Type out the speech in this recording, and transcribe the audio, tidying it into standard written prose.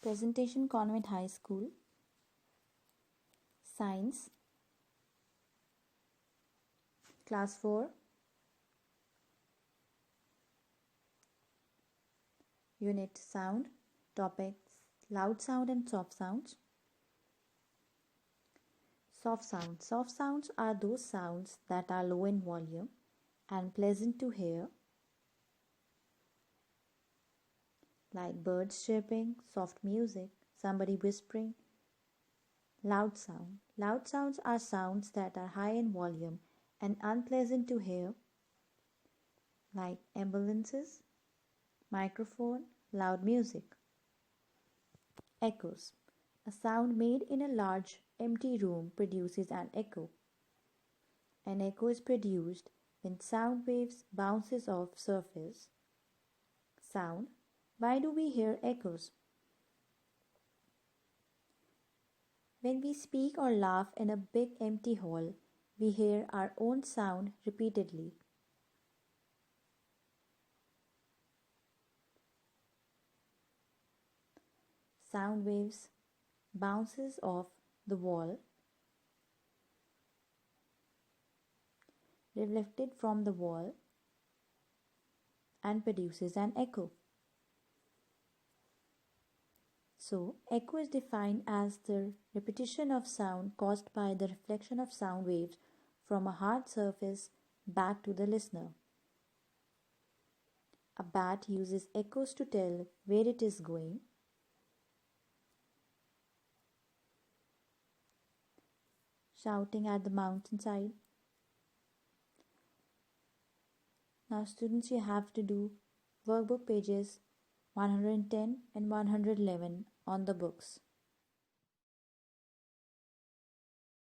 Presentation Convent High School, Science, Class 4, Unit Sound, Topics Loud Sound and Soft Sounds. Soft sounds. Soft sounds are those sounds that are low in volume and pleasant to hear, like birds chirping, soft music, somebody whispering. Loud sound. Loud sounds are sounds that are high in volume and unpleasant to hear, like ambulances, microphone, loud music. Echoes. A sound made in a large empty room produces an echo. An echo is produced when sound waves bounces off surface. Sound. Why do we hear echoes? When we speak or laugh in a big empty hall, we hear our own sound repeatedly. Sound waves bounces off the wall, reflected from the wall, and produces an echo. So, echo is defined as the repetition of sound caused by the reflection of sound waves from a hard surface back to the listener. A bat uses echoes to tell where it is going. Shouting at the mountainside. Now students, you have to do workbook pages 110 and 111 on the books.